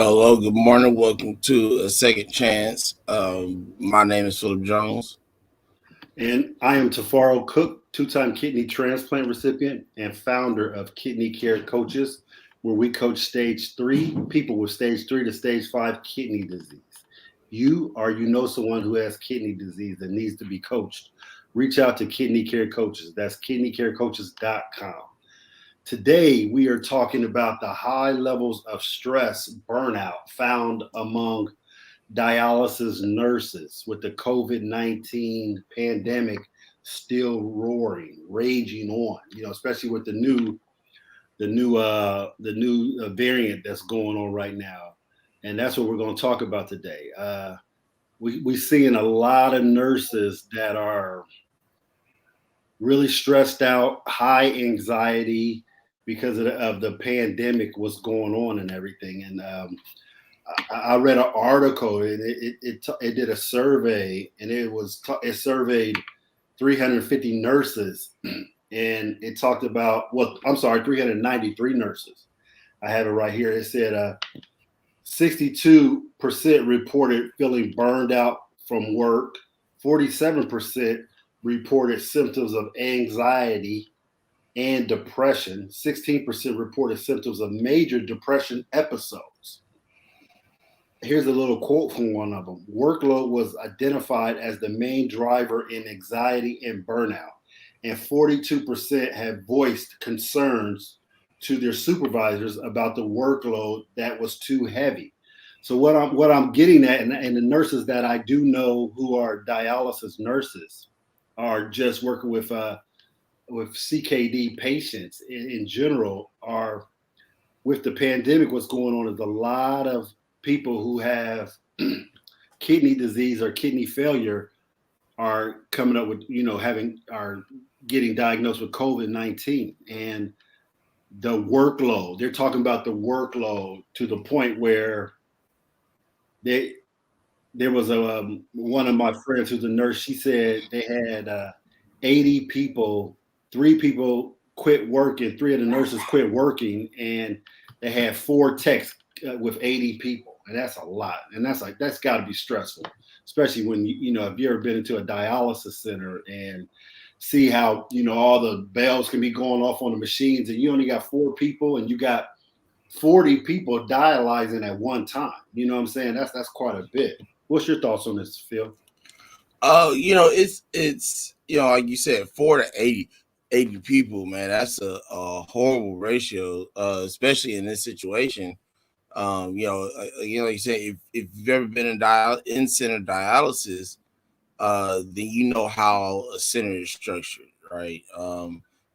Hello, good morning. Welcome to a second chance. My name is Philip Jones. And I am Tafaro Cook, two-time kidney transplant recipient and founder of Kidney Care Coaches, where we coach stage 3 people with stage 3 to stage 5 kidney disease. You or you know someone who has kidney disease that needs to be coached, reach out to Kidney Care Coaches. That's kidneycarecoaches.com. Today, we are talking about the high levels of stress, burnout found among dialysis nurses with the COVID-19 pandemic still roaring, raging on. Especially with the new variant that's going on right now, and that's what we're going to talk about today. We're seeing a lot of nurses that are really stressed out, high anxiety because of the pandemic, what's going on and everything. And I read an article and it did a survey, and it surveyed 350 nurses and it talked about, well, I'm sorry, 393 nurses. I have it right here. It said 62% reported feeling burned out from work, 47% reported symptoms of anxiety and depression, 16% reported symptoms of major depression episodes. Here's a little quote from one of them. Workload was identified as the main driver in anxiety and burnout, and 42% have voiced concerns to their supervisors about the workload that was too heavy. So what I'm getting at, and the nurses that I do know who are dialysis nurses are just working with CKD patients in general, are with the pandemic. What's going on is a lot of people who have kidney disease or kidney failure are coming up with, having are getting diagnosed with COVID-19, and the workload. They're talking about the workload to the point where they there was one of my friends who's a nurse. She said they had 80 people, 3 people quit working, 3 of the nurses quit working, and they had 4 techs with 80 people, and that's a lot. And that's got to be stressful, especially when if you ever been into a dialysis center and see how all the bells can be going off on the machines, and you only got 4 people, and you got 40 people dialyzing at one time. You know what I'm saying? That's quite a bit. What's your thoughts on this, Phil? It's like you said, 80 people, man. That's a horrible ratio, especially in this situation. Like you said, if you've ever been in center dialysis, then you know how a center is structured, right?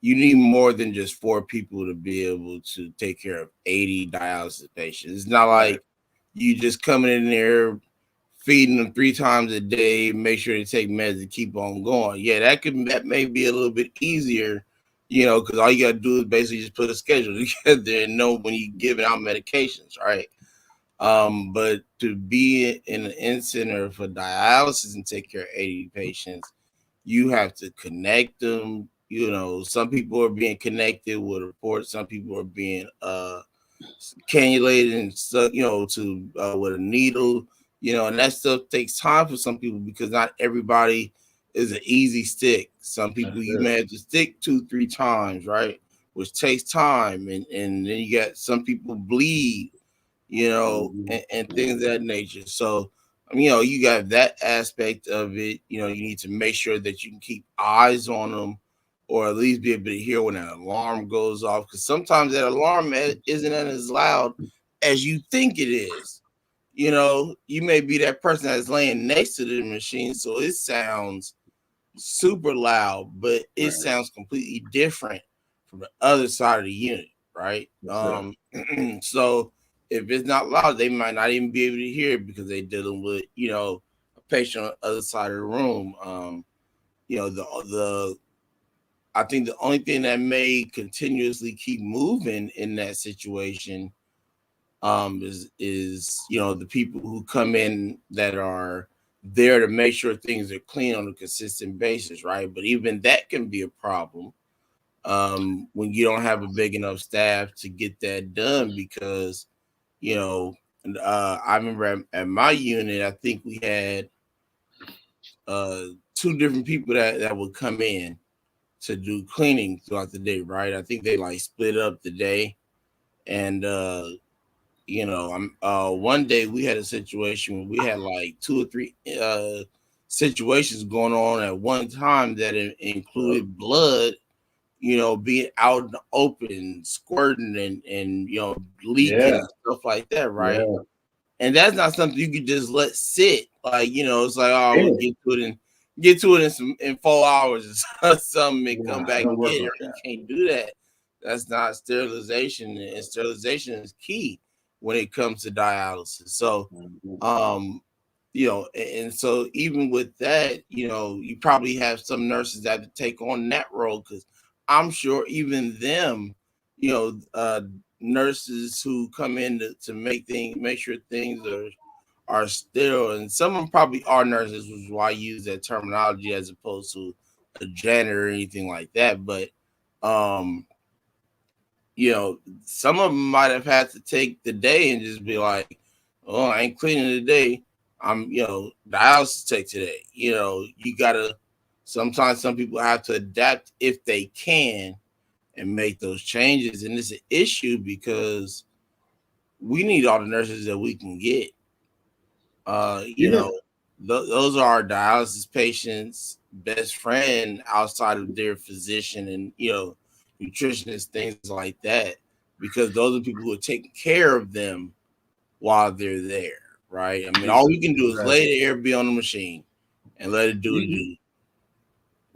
You need more than just 4 people to be able to take care of 80 dialysis patients. It's not Right. like you just coming in there, feeding them 3 times a day, make sure they take meds and keep on going. Yeah, that may be a little bit easier, because all you gotta do is basically just put a schedule together and know when you're giving out medications, right? But to be in an in center for dialysis and take care of 80 patients, you have to connect them. Some people are being connected with a port, some people are being cannulated and stuff, to with a needle, and that stuff takes time for some people because not everybody is an easy stick. Some That's people you it. may have to stick 2, 3 times, right? Which takes time, and then you got some people bleed, Mhm. and things of that nature. So, you got that aspect of it. You need to make sure that you can keep eyes on them, or at least be able to hear when an alarm goes off. Because sometimes that alarm isn't as loud as you think it is. You may be that person that's laying next to the machine, so it sounds super loud, but it Right. sounds completely different from the other side of the unit, right? That's it. So if it's not loud, they might not even be able to hear it because they're dealing with, a patient on the other side of the room. The I think the only thing that may continuously keep moving in that situation is the people who come in that are there to make sure things are clean on a consistent basis, right? But even that can be a problem when you don't have a big enough staff to get that done because you know And I remember at my unit, I think we had two different people that would come in to do cleaning throughout the day, right? I think they like split up the day. And I'm one day we had a situation where we had like two or three situations going on at one time that included blood, being out in the open, squirting and leaking Yeah, and stuff like that, right? yeah. And that's not something you could just let sit. Like, it's like, oh, we'll Yeah. get to it in 4 hours or something and come Nah, it back don't and work get it. like You that. can't do that. That's not sterilization, and sterilization is key when it comes to dialysis. So, Mhm. um, and so even with that, you probably have some nurses that have to take on that role because I'm sure even them, you know, uh, nurses who come in to make sure things are sterile, and some of them probably are nurses, which is why I use that terminology as opposed to a janitor or anything like that. But um, some of them might have had to take the day and just be like, "Oh, I ain't cleaning today. I'm, dialysis take today." You gotta. Sometimes some people have to adapt if they can and make those changes, and it's an issue because we need all the nurses that we can get. Uh, You you know, know, those are our dialysis patients' best friend outside of their physician and nutritionists, things like that, because those are people who are taking care of them while they're there, right? I mean, all we can do is lay exactly. the air be on the machine and let it do what it You, do.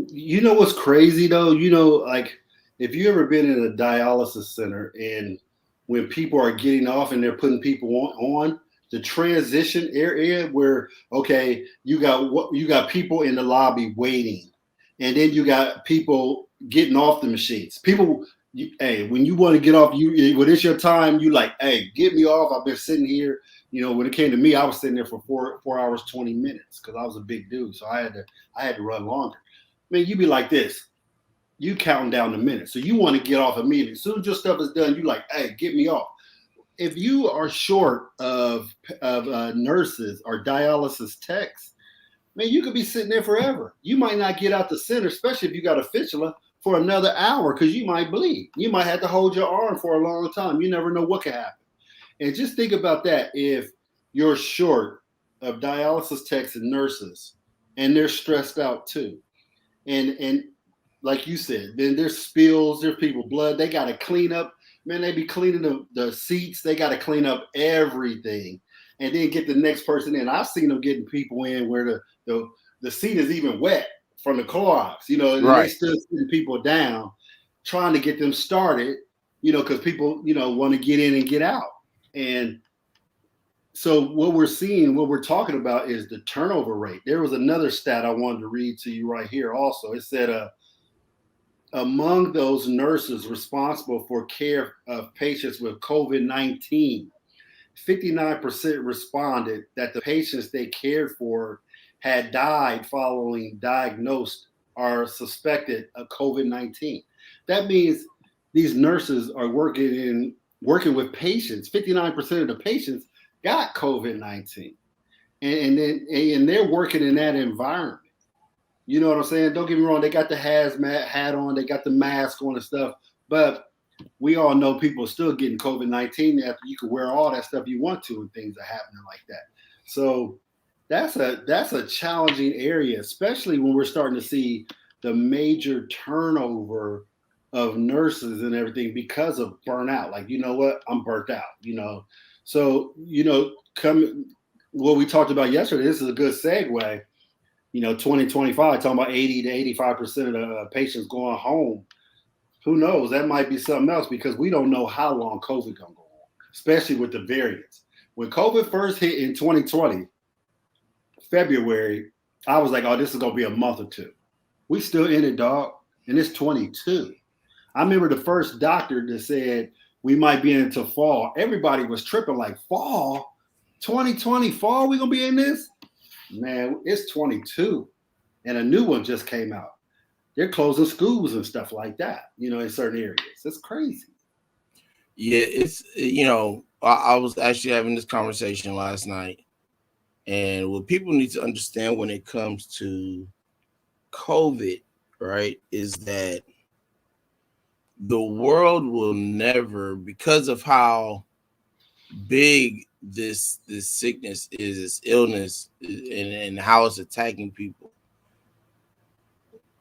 you know what's crazy though? Like if you ever been in a dialysis center and when people are getting off and they're putting people on the transition area where okay, you got people in the lobby waiting, and then you got people getting off the machines. People, hey, when you want to get off, when it's your time, you like, hey, get me off. I've been sitting here. When it came to me, I was sitting there for 4 hours 20 minutes because I was a big dude, so I had to run longer. Man, you be like this. You counting down the minutes. So you want to get off immediately. As soon as your stuff is done, you like, hey, get me off. If you are short of nurses or dialysis techs, man, you could be sitting there forever. You might not get out the center, especially if you got a fistula, for another hour because you might bleed. You might have to hold your arm for a long time. You never know what could happen. And just think about that. If you're short of dialysis techs and nurses, and they're stressed out too, and like you said, then there's spills, there's people blood. They got to clean up. Man, they be cleaning the seats. They got to clean up everything, and then get the next person in. I've seen them getting people in where the seat is even wet from the Clorox, and they Right. still sitting people down, trying to get them started, because people, want to get in and get out. And so what we're seeing, what we're talking about is the turnover rate. There was another stat I wanted to read to you right here also. It said among those nurses responsible for care of patients with COVID-19, 59% responded that the patients they cared for had died following diagnosed or suspected of COVID-19. That means these nurses are working with patients. 59% of the patients got COVID-19. And they're working in that environment. You know what I'm saying? Don't get me wrong, they got the hazmat hat on, they got the mask on and stuff, but we all know people are still getting COVID-19 after you can wear all that stuff you want to and things are happening like that. So that's a challenging area, especially when we're starting to see the major turnover of nurses and everything because of burnout. Like, you know what? I'm burnt out. So, come what we talked about yesterday, this is a good segue. 2025, talking about 80 to 85% of the patients going home. Who knows? That might be something else because we don't know how long COVID gonna go on, especially with the variants. When COVID first hit in 2020, February, I was like, oh, this is gonna be a month or two. We still in it, dog, and it's 22. I remember the first doctor that said we might be into fall. Everybody was tripping like fall, 2020 fall. We gonna be in this? Man, it's 22, and a new one just came out. They're closing schools and stuff like that, in certain areas. It's crazy. Yeah, it's I was actually having this conversation last night, and what people need to understand when it comes to COVID, right, is that the world will never, because of how big this sickness is, this illness, and how it's attacking people.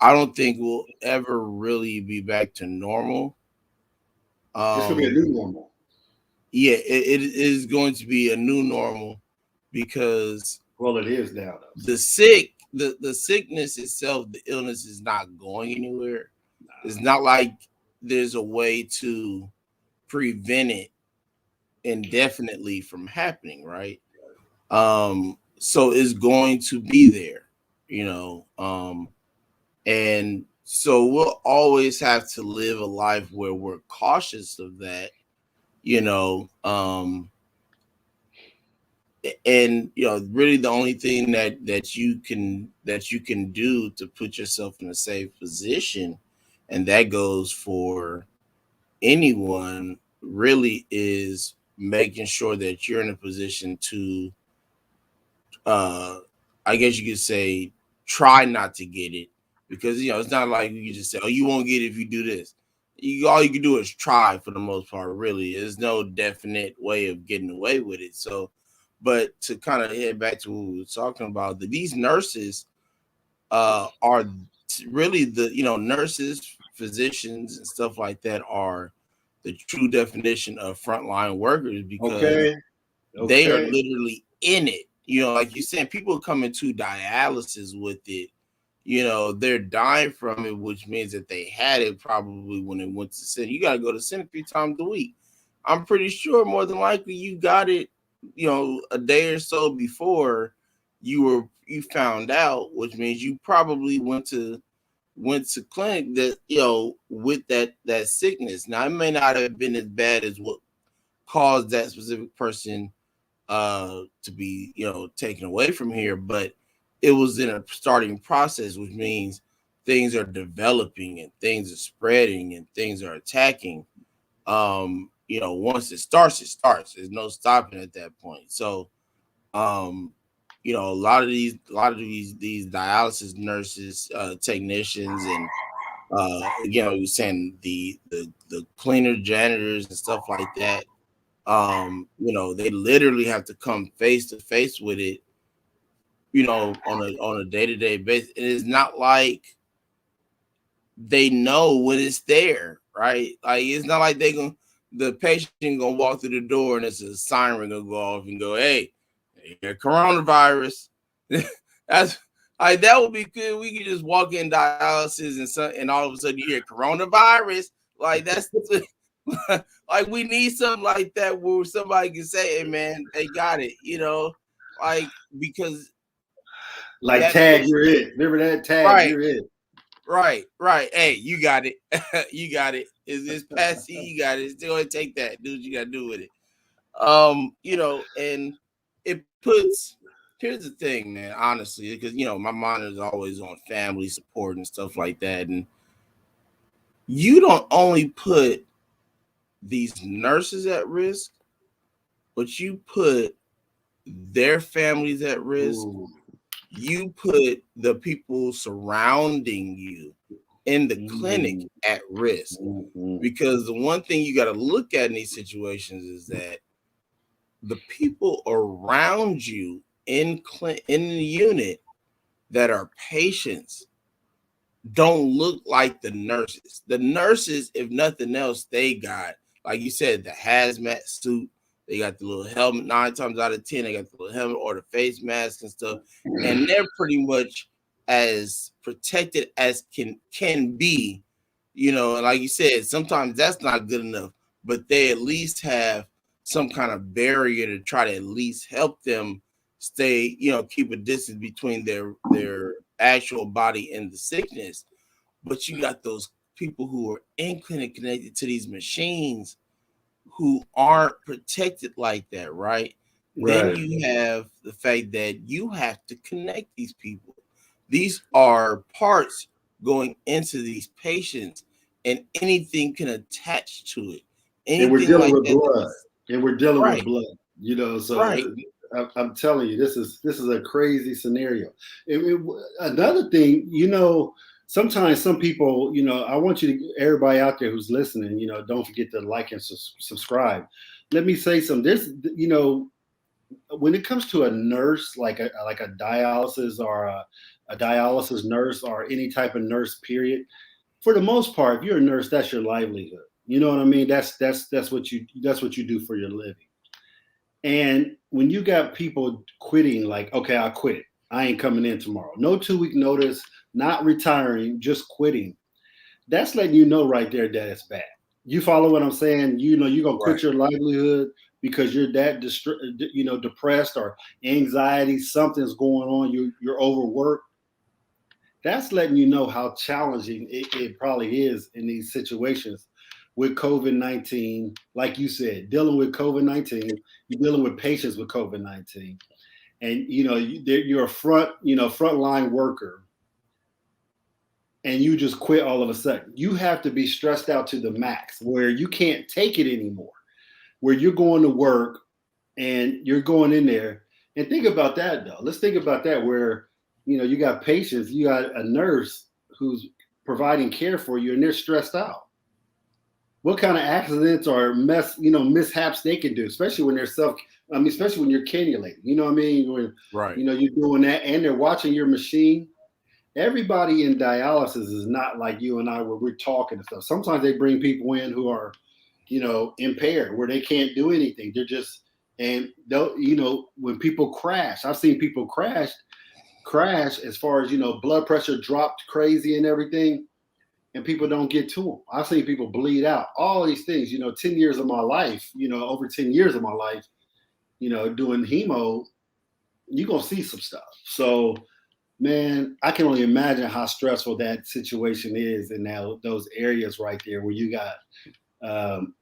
I don't think we'll ever really be back to normal. It's gonna be a Um, new normal. yeah, it is going to be a new normal because Well, it is now, though. the sickness itself, the illness is not going anywhere. It's not like there's a way to prevent it indefinitely from happening, right? So it's going to be there, you know. And so we'll always have to live a life where we're cautious of that, you know. And really the only thing that you can do to put yourself in a safe position, and that goes for anyone, really, is making sure that you're in a position to uh I guess you could say, try not to get it, because it's not like you can just say, oh, you won't get it if you do this. All you can do is try, for the most part. Really, there's no definite way of getting away with it. So, but to kind of head back to what we were talking about, these nurses are really the nurses, physicians, and stuff like that are the true definition of frontline workers, because Okay. they are Okay. literally in it. Like you said, people come into dialysis with it. They're dying from it, which means that they had it probably when they went to center. You got to go to center 3 times a week. I'm pretty sure more than likely you got it, a day or so before you found out, which means you probably went to clinic that with that sickness. Now, it may not have been as bad as what caused that specific person to be taken away from here, but it was in a starting process, which means things are developing and things are spreading and things are attacking. Once it starts, there's no stopping at that point. So um a lot of these dialysis nurses, technicians, and again, we were saying the cleaner, janitors, and stuff like that. They literally have to come face to face with it, on a day-to-day basis. It is not like they know when it's there, right? Like, it's not like the patient gonna walk through the door and it's a siren gonna go off and go, hey, coronavirus. That's like, that would be good. We could just walk in dialysis and all of a sudden you hear coronavirus. Like, that's like, we need something like that where somebody can say, hey man, they got it, like, because Like that tag, patient, you're it. Remember that tag, right, you're it. right. Hey, you got it. You got it. Is this passy? You got it. Still gonna take that. Do what you gotta do with it. And it puts, here's the thing, man, honestly, because my mind is always on family support and stuff like that. And you don't only put these nurses at risk, but you put their families at risk. Ooh. You put the people surrounding you in the clinic Mm-hmm. at risk. Mm-hmm. Because the one thing you got to look at in these situations is that the people around you in the unit that are patients don't look like the nurses. The nurses, if nothing else, they got, like you said, the hazmat suit. They got the little helmet. 9 times out of 10, they got the little helmet or the face mask and stuff, and they're pretty much as protected as can be. And like you said, sometimes that's not good enough, but they at least have some kind of barrier to try to at least help them stay, keep a distance between their actual body and the sickness. But you got those people who are in clinic connected to these machines who aren't protected like that, right? Then Right. you have the fact that you have to connect these people. These are parts going into these patients, and anything can attach to it. And we're Anything dealing like with that. blood. and we're dealing with Right, blood. So right. I'm telling you, this is a crazy scenario. Another thing, sometimes some people, I want you to, everybody out there who's listening, don't forget to like and subscribe. Let me say something. When it comes to a nurse, like a dialysis or a dialysis nurse or any type of nurse, period, for the most part, if you're a nurse, that's your livelihood. You know what I mean? That's what you do for your living. And when you got people quitting, like, okay, I quit. I ain't coming in tomorrow. No 2-week notice, not retiring, just quitting. That's letting you know right there that it's bad. You follow what I'm saying? You're gonna quit Right. your livelihood because you're that depressed or anxiety, something's going on. You're overworked. That's letting you know how challenging it probably is in these situations with COVID-19. Like you said, dealing with COVID-19, you're dealing with patients with COVID-19, and you're a frontline worker, and you just quit all of a sudden. You have to be stressed out to the max, where you can't take it anymore. Where you're going to work and you're going in there, and think about that though. Let's think about that, where you got patients, you got a nurse who's providing care for you, and they're stressed out. What kind of accidents or mishaps they can do, especially when especially when you're cannulating. You know what I mean? When Right. you're doing that, and they're watching your machine. Everybody in dialysis is not like you and I, where we're talking and stuff. Sometimes they bring people in who are, impaired, where they can't do anything. They're just, and they'll, when people crash, I've seen people crash as far as, blood pressure dropped crazy and everything, and people don't get to them. I've seen people bleed out, all these things, 10 years of my life, over 10 years of my life, doing hemo, you're going to see some stuff. So, man, I can only imagine how stressful that situation is in those areas right there, where you got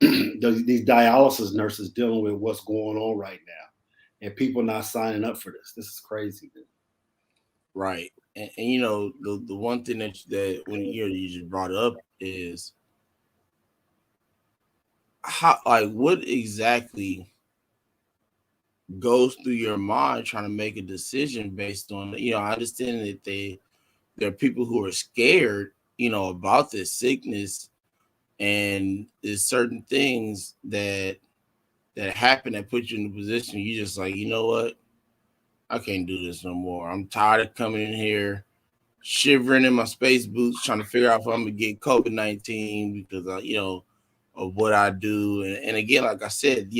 these dialysis nurses dealing with what's going on right now, and people not signing up for this. This is crazy, man. Right. And the one thing that when you just brought up is how, like, what exactly goes through your mind trying to make a decision based on, I understand that there are people who are scared, about this sickness, and there's certain things that happen that put you in a position you just like, you know what, I can't do this no more. I'm tired of coming in here shivering in my space boots trying to figure out if I'm gonna get COVID-19 because of what I do. And again, like I said,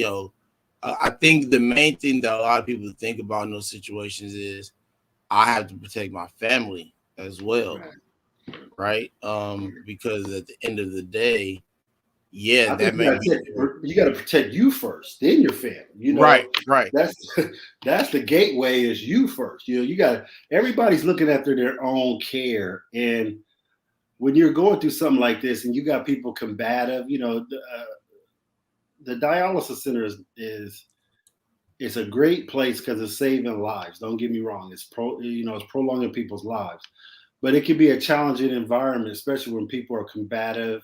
I think the main thing that a lot of people think about in those situations is I have to protect my family as well, Right. right? Because at the end of the day, yeah, I think that may be you got to protect you first, then your family. right, right, That's that's the gateway, is you first. You got, everybody's looking after their own care, and when you're going through something like this, and you got people combative, the dialysis center is it's a great place because it's saving lives. Don't get me wrong; it's prolonging people's lives, but it can be a challenging environment, especially when people are combative,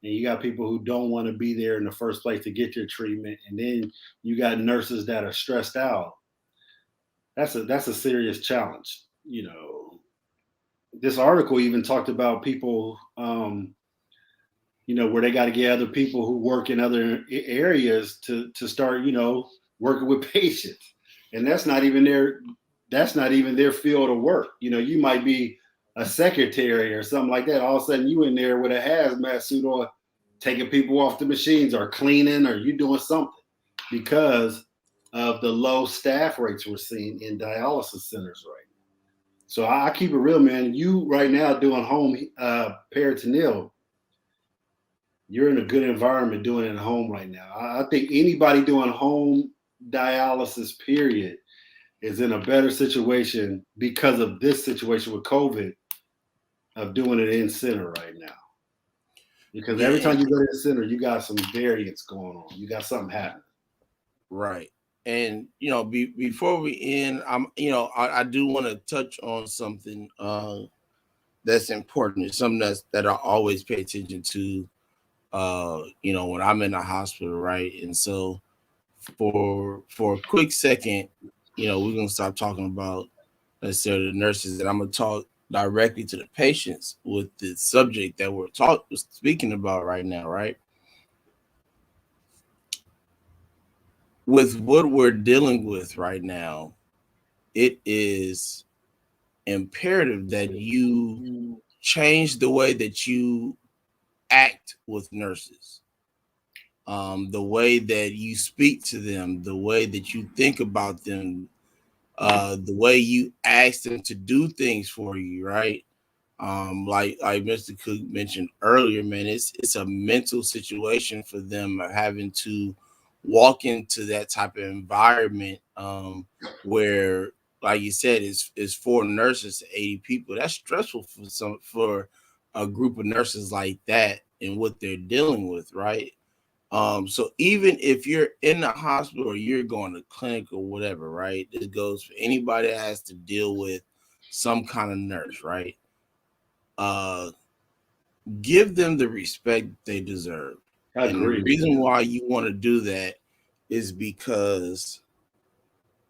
and you got people who don't want to be there in the first place to get your treatment, and then you got nurses that are stressed out. That's a serious challenge. This article even talked about people, where they got to get other people who work in other areas to start, working with patients, and that's not even their field of work. You might be a secretary or something like that. All of a sudden, you in there with a hazmat suit on, taking people off the machines or cleaning, or you doing something, because of the low staff rates we're seeing in dialysis centers right now. So I keep it real, man. You right now doing home peritoneal, you're in a good environment doing it at home right now. I think anybody doing home dialysis, period, is in a better situation because of this situation with COVID, of doing it in center right now. Because every yeah, time you go to the center, you got some variants going on. You got something happening. right. And before we end, I do want to touch on something that's important. It's something that I always pay attention to when I'm in the hospital, right? And so for a quick second, we're gonna stop talking about necessarily the nurses, and I'm gonna talk directly to the patients with the subject that we're speaking about right now, right? With what we're dealing with right now, it is imperative that you change the way that you act with nurses, the way that you speak to them, the way that you think about them, the way you ask them to do things for you, right? Like Mr. Cook mentioned earlier, man, it's a mental situation for them having to walk into that type of environment, where, like you said, is 4 nurses to 80 people. That's stressful for a group of nurses like that and what they're dealing with, right? So even if you're in the hospital or you're going to clinic or whatever, right? This goes for anybody that has to deal with some kind of nurse, right? Uh, give them the respect they deserve. I And the agree. reason why you want to do that is because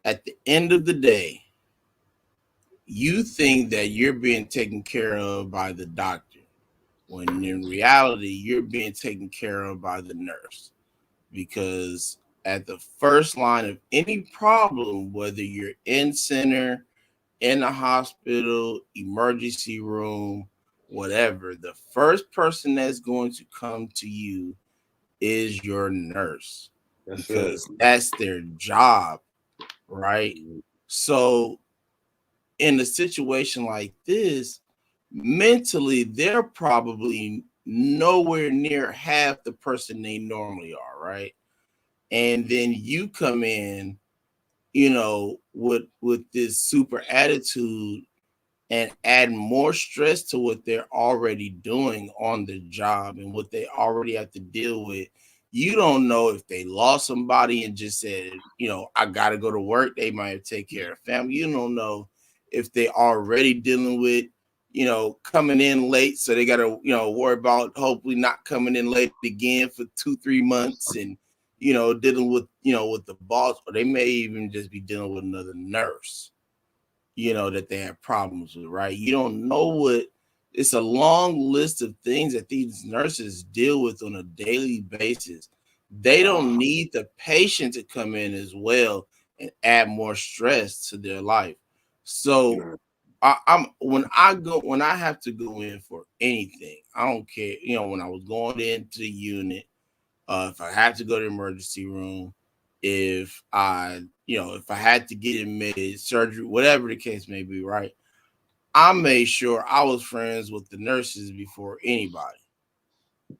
at the end of the day, you think that you're being taken care of by the doctor, when in reality, you're being taken care of by the nurse. Because at the first line of any problem, whether you're in center, in the hospital, emergency room, whatever, the first person that's going to come to you is your nurse, That's it. because that's their job, right? So, in a situation like this, mentally, they're probably nowhere near half the person they normally are, right? And then you come in, with this super attitude and add more stress to what they're already doing on the job and what they already have to deal with. You don't know if they lost somebody and just said, I got to go to work. They might have taken care of family. You don't know if they already dealing with, coming in late. So they got to, worry about hopefully not coming in late again for 2-3 months, and, dealing with the boss, or they may even just be dealing with another nurse, that they have problems with, right? You don't know what it's a long list of things that these nurses deal with on a daily basis. They don't need the patient to come in as well and add more stress to their life. So when I have to go in for anything, I don't care. When I was going into the unit, if I had to go to the emergency room, if I had to get admitted, surgery, whatever the case may be, right? I made sure I was friends with the nurses before anybody,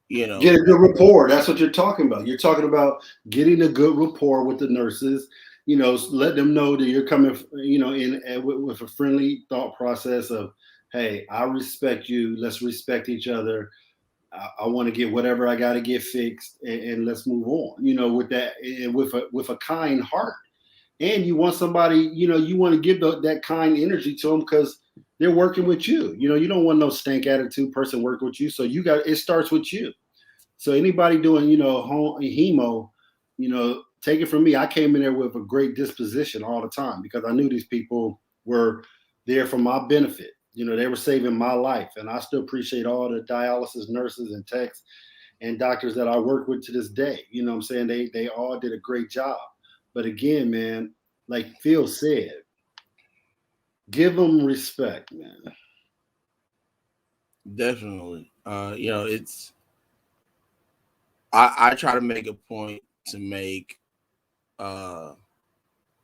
you Get know. a good rapport. That's what you're talking about. You're talking about getting a good rapport with the nurses. Let them know that you're coming, in with a friendly thought process of, hey, I respect you. Let's respect each other. I want to get whatever I got to get fixed, and let's move on. With that, and with a kind heart. And you want somebody, you want to give that kind energy to them because they're working with you. You don't want no stank attitude person working with you. So it starts with you. So anybody doing, home hemo, take it from me. I came in there with a great disposition all the time because I knew these people were there for my benefit. They were saving my life, and I still appreciate all the dialysis nurses and techs and doctors that I work with to this day. You know what I'm saying? They all did a great job. But again, man, like Phil said, give them respect, man. Definitely. It's I try to make a point to make uh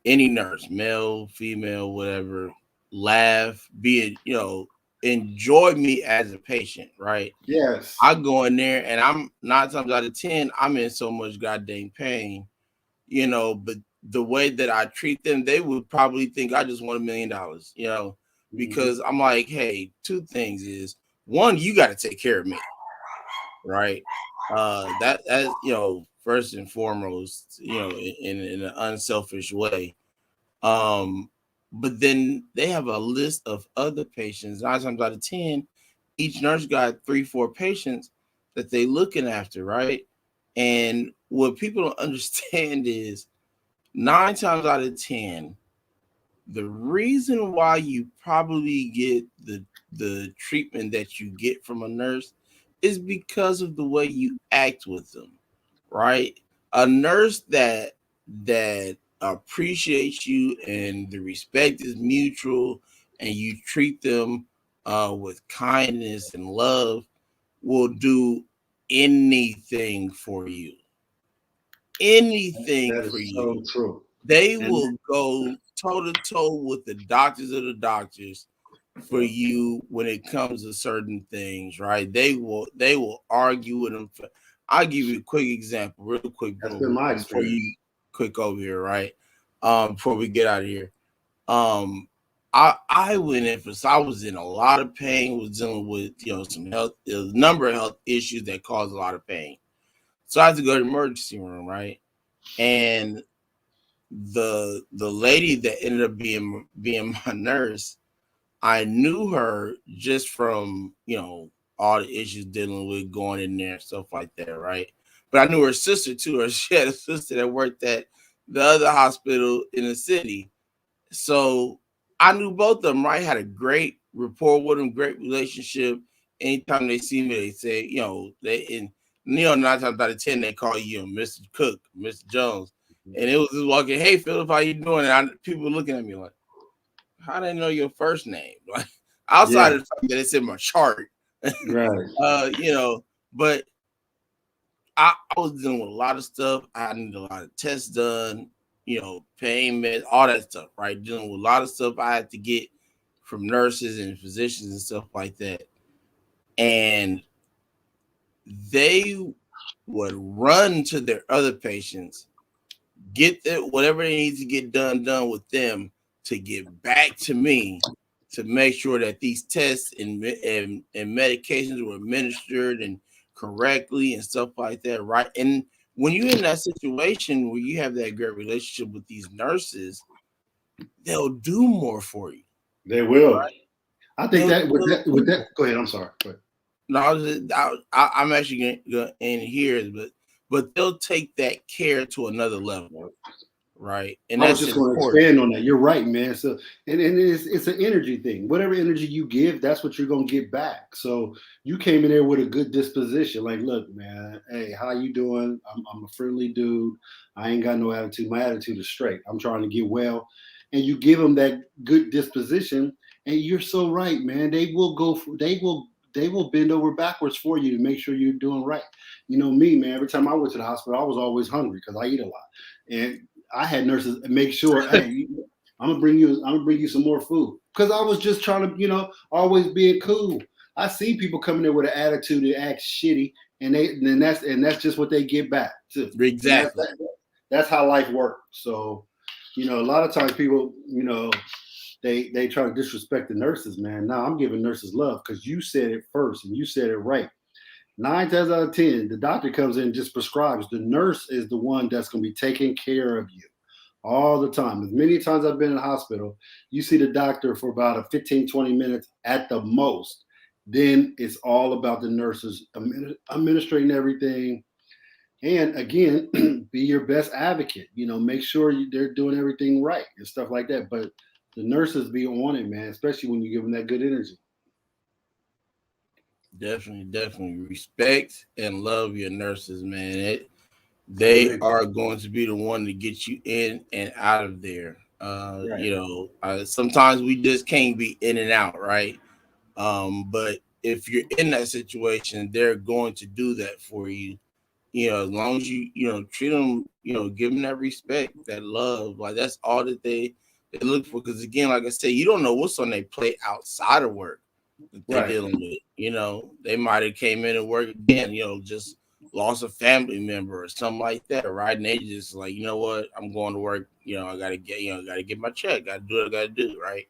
any nurse, male, female, whatever, laugh, enjoy me as a patient, right? Yes. I go in there and I'm 9 times out of 10, I'm in so much goddamn pain, but the way that I treat them, they would probably think I just want $1 million, because I'm like, hey, two things is, one, you got to take care of me, right? That first and foremost, in an unselfish way. Um, but then they have a list of other patients. 9 times out of 10, each nurse got 3-4 patients that they looking after, right? And what people don't understand is 9 times out of 10, the reason why you probably get the treatment that you get from a nurse is because of the way you act with them, right? A nurse that appreciates you and the respect is mutual and you treat them with kindness and love will do anything for you. Anything That for is you. so true. They And will go toe to toe with the doctors of the doctors for you when it comes to certain things, right? They will argue with them. I'll give you a quick example, real quick, that's been my before experience. you quick over here, right? Before we get out of here. I went in for so I was in a lot of pain, was dealing with some health, a number of health issues that caused a lot of pain. So I had to go to the emergency room, right? And the lady that ended up being my nurse, I knew her just from all the issues dealing with going in there and stuff like that, right? But I knew her sister too. Or she had a sister that worked at the other hospital in the city, so I knew both of them, right? Had a great rapport with them, great relationship. Anytime they see me, they say, they and 9 times out of 10 they call you Mr. Cook, Mr. Jones. And it was just walking, hey Philip, how you doing? And people looking at me like, how do they know your first name? Like outside Yeah, of the fact that it's in my chart, right. but I was dealing with a lot of stuff. I needed a lot of tests done, pain meds, all that stuff, right? Dealing with a lot of stuff I had to get from nurses and physicians and stuff like that. And they would run to their other patients, get whatever they need to get done with them to get back to me to make sure that these tests and medications were administered and correctly and stuff like that, right? And when you're in that situation where you have that great relationship with these nurses, they'll do more for you, They will. right? I think They'll, that with they'll that with do that. more. Go ahead. I'm sorry. Go ahead. No, I'm actually going to end here, but they'll take that care to another level, right? And I was that's just going to important. expand on that. You're right, man. So, and it's an energy thing. Whatever energy you give, that's what you're going to get back. So you came in there with a good disposition. Like, look, man, hey, how you doing? I'm a friendly dude. I ain't got no attitude. My attitude is straight. I'm trying to get well. And you give them that good disposition, and you're so right, man. They will go. They will bend over backwards for you to make sure you're doing right. You know me, man. Every time I went to the hospital, I was always hungry because I eat a lot. And I had nurses make sure, hey, I'm gonna bring you some more food because I was just trying to, always being cool. I see people coming there with an attitude and act shitty, and that's just what they get back too, and Exactly. that's how life works. So, a lot of times people, they try to disrespect the nurses, man. Now I'm giving nurses love because you said it first and you said it right. 9 times out of 10, the doctor comes in and just prescribes. The nurse is the one that's going to be taking care of you all the time. As many times I've been in the hospital, you see the doctor for about a 15, 20 minutes at the most. Then it's all about the nurses administrating everything. And again, be your best advocate. Make sure they're doing everything right and stuff like that. But the nurses be on it, man, especially when you give them that good energy. Definitely respect and love your nurses, man. I They agree. are going to be the one to get you in and out of there. Right. Sometimes we just can't be in and out, right? But if you're in that situation, they're going to do that for you. As long as you treat them, give them that respect, that love. Like that's all that they look for. Because again, like I said, you don't know what's on their plate outside of work that they're Right. dealing with. They might have came in and work again, just lost a family member or something like that, right? And they just like, you know what, I'm going to work, I gotta get my check, gotta do what I gotta do, right?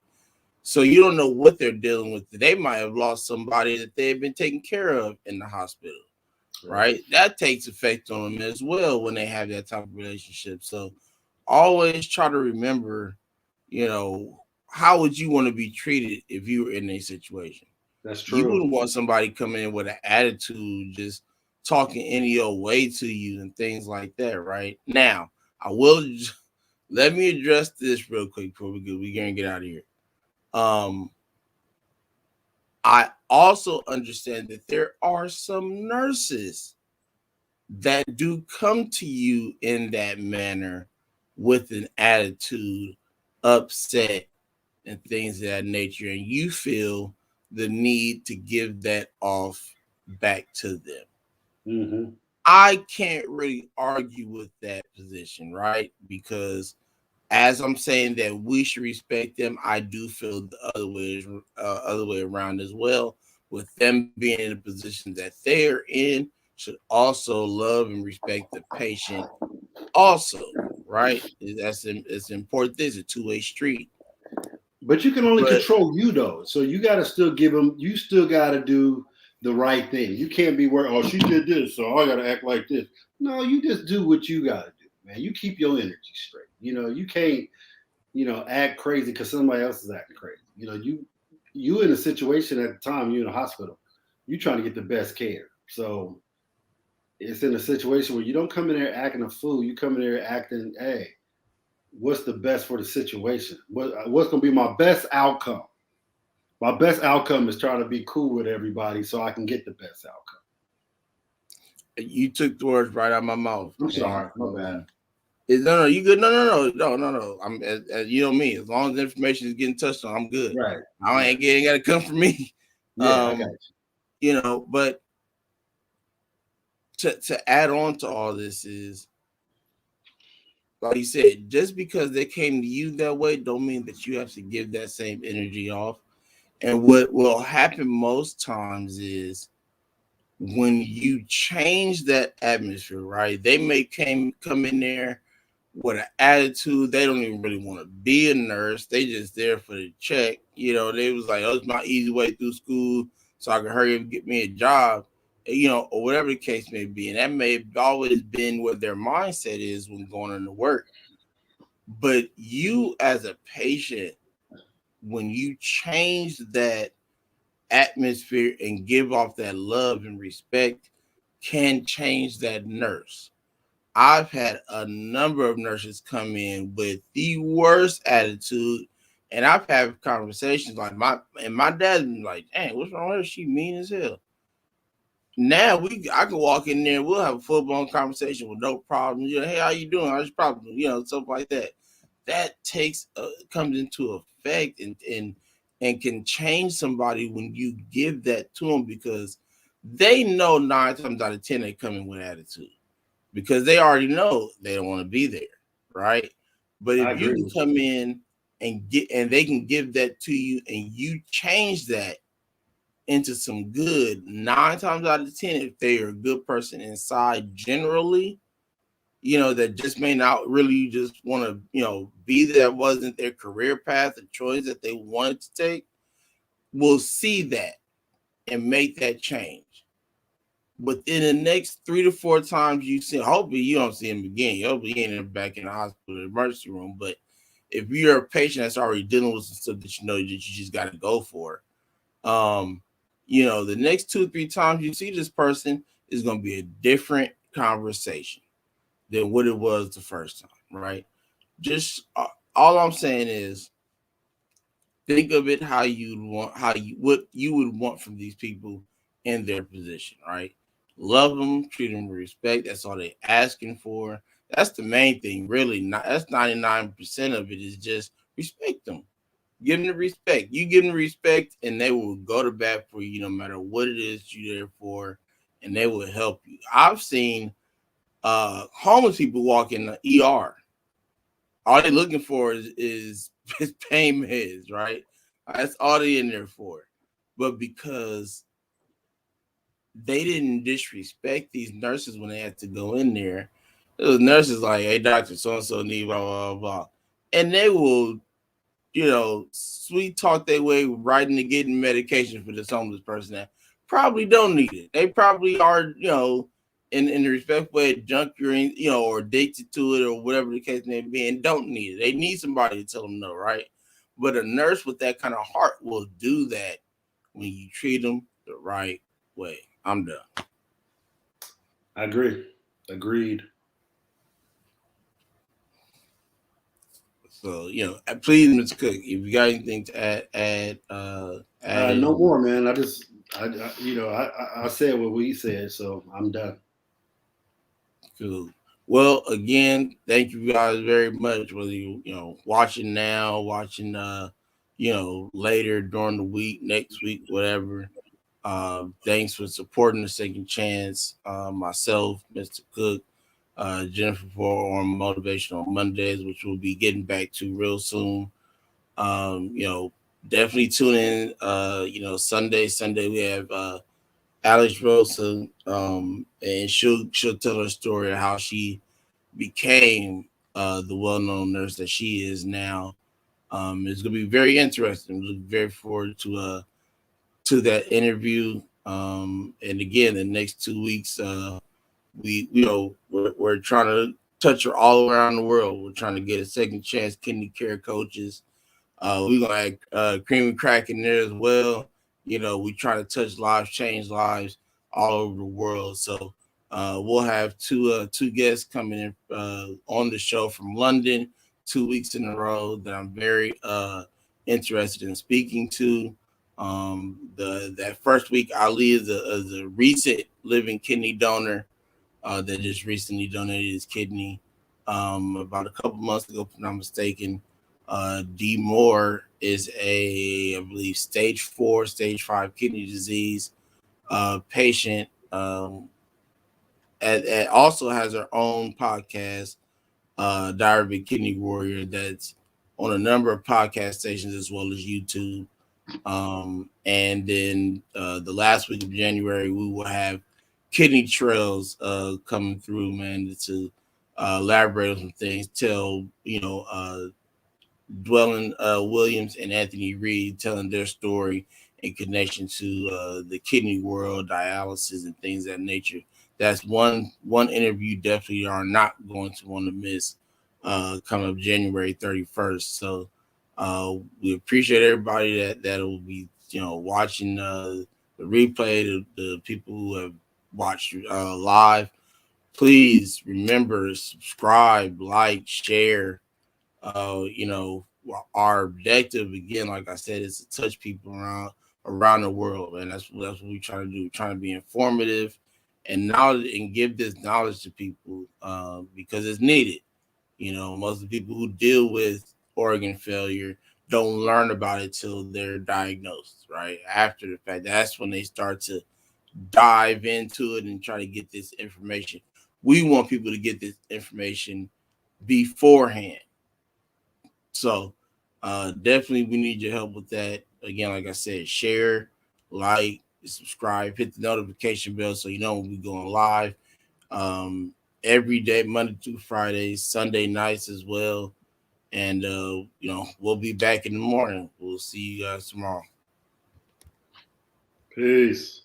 So you don't know what they're dealing with. They might have lost somebody that they've been taking care of in the hospital, Right. right? That takes effect on them as well when they have that type of relationship. So always try to remember, you know, how would you want to be treated if you were in a situation? That's You true. wouldn't want somebody coming in with an attitude, just talking any old way to you and things like that, right? Now, I will let me address this real quick before we're gonna get out of here. I also understand that there are some nurses that do come to you in that manner with an attitude, upset, and things of that nature, and you feel the need to give that off back to them. Mm-hmm. I can't really argue with that position, right? Because as I'm saying that we should respect them, I do feel the other way around as well. With them being in the position that they're in, should also love and respect the patient. Also, right? It's important. It's a two-way street. But you can only But control you though, so you got to still give them. You still got to do the right thing. You can't be worried. Oh, she did this, so I got to act like this. No, you just do what you got to do, man. You keep your energy straight. You can't, act crazy because somebody else is acting crazy. You in a situation at the time. You in a hospital. You trying to get the best care. So it's in a situation where you don't come in there acting a fool. You come in there acting, hey, what's the best for the situation? What's going to be my best outcome? My best outcome is trying to be cool with everybody so I can get the best outcome. you took the words right out of my mouth. I'm sorry, my bad. No, you good. No. I'm as you know me. As long as the information is getting touched on, I'm good. Right. I ain't got to come from me. Yeah, I got you. But to add on to all this is, like you said, just because they came to you that way, don't mean that you have to give that same energy off. And what will happen most times is when you change that atmosphere, right? They may come in there with an attitude. They don't even really want to be a nurse. They just there for the check. They was like, oh, it's my easy way through school so I can hurry up and get me a job, or whatever the case may be. And that may have always been what their mindset is when going into work. But you as a patient, when you change that atmosphere and give off that love and respect, can change that nurse. I've had a number of nurses come in with the worst attitude, and I've had conversations like my dad's been like, "Dang, what's wrong with her? She mean as hell." Now I can walk in there, we'll have a full blown conversation with no problem. Hey, how you doing? How's your problem? Stuff like that. That comes into effect and can change somebody when you give that to them, because they know 9 times out of 10 they come in with attitude because they already know they don't want to be there, right? But I if you agree can with come in and they can give that to you and you change that into some good, 9 times out of 10, if they are a good person inside generally, that just may not really just want to, be there, wasn't their career path, the choice that they wanted to take, will see that and make that change. But in the next 3 to 4 times you see, hopefully you don't see him again. You'll be in back in the hospital, the emergency room. But if you're a patient that's already dealing with some stuff that you know that you just got to go for, the next 2 or 3 times you see this person is going to be a different conversation than what it was the first time, right? Just all I'm saying is, think of it how what you would want from these people in their position, right? Love them, treat them with respect. That's all they're asking for. That's the main thing, really. That's 99% of it is just respect them. Give them the respect. You give them the respect, and they will go to bat for you no matter what it is you're there for, and they will help you. I've seen homeless people walk in the ER. All they're looking for is pain meds, right? That's all they in there for. But because they didn't disrespect these nurses when they had to go in there, those nurses like, hey, doctor, so and so need blah blah blah, and they will, sweet talk their way right into getting medication for this homeless person that probably don't need it. They probably are, in a respectful way, junkie, or addicted to it or whatever the case may be, and don't need it. They need somebody to tell them no, right? But a nurse with that kind of heart will do that when you treat them the right way. I'm done. I agree. Agreed. So, please, Mr. Cook, if you got anything to add No more, man. I said what we said, so I'm done. Cool. Well, again, thank you guys very much. Whether watching now, watching later during the week, next week, whatever. Thanks for supporting the Second Chance. Myself, Mr. Cook, Jennifer for on Motivational Mondays, which we'll be getting back to real soon. Definitely tune in. Sunday we have Alex Rosa, and she'll tell her story of how she became the well-known nurse that she is now. It's gonna be very interesting. Look very forward to that interview. And again, the next 2 weeks, we're trying to touch her all around the world. We're trying to get a second chance kidney care coaches. We're gonna add cream and crack in there as well. We try to touch lives, change lives all over the world. So we'll have two guests coming in on the show from London 2 weeks in a row that I'm very interested in speaking to. That first week, Ali is a recent living kidney donor that just recently donated his kidney about a couple months ago, if I'm not mistaken. D Moore is I believe, stage 4, stage 5 kidney disease patient. Also has her own podcast, Diary of a Kidney Warrior, that's on a number of podcast stations as well as YouTube. And then the last week of January, we will have Kidney Trails coming through, man, to elaborate on some things. Tell Dwellin Williams and Anthony Reed telling their story in connection to the kidney world, dialysis, and things of that nature. That's one interview definitely are not going to want to miss coming up January 31st. So we appreciate everybody that will be watching the replay, the people who have watched live. Please remember, subscribe, like, share. Our objective, again, like I said, is to touch people around the world, and that's what we try to do. We're trying to be informative and knowledge, and give this knowledge to people because it's needed. Most of the people who deal with organ failure don't learn about it till they're diagnosed, right? After the fact, that's when they start to dive into it and try to get this information. We want people to get this information beforehand. So definitely we need your help with that. Again, like I said, share, like, subscribe, hit the notification bell so you know when we're going live. Every day, Monday through Friday, Sunday nights as well. And we'll be back in the morning. We'll see you guys tomorrow. Peace.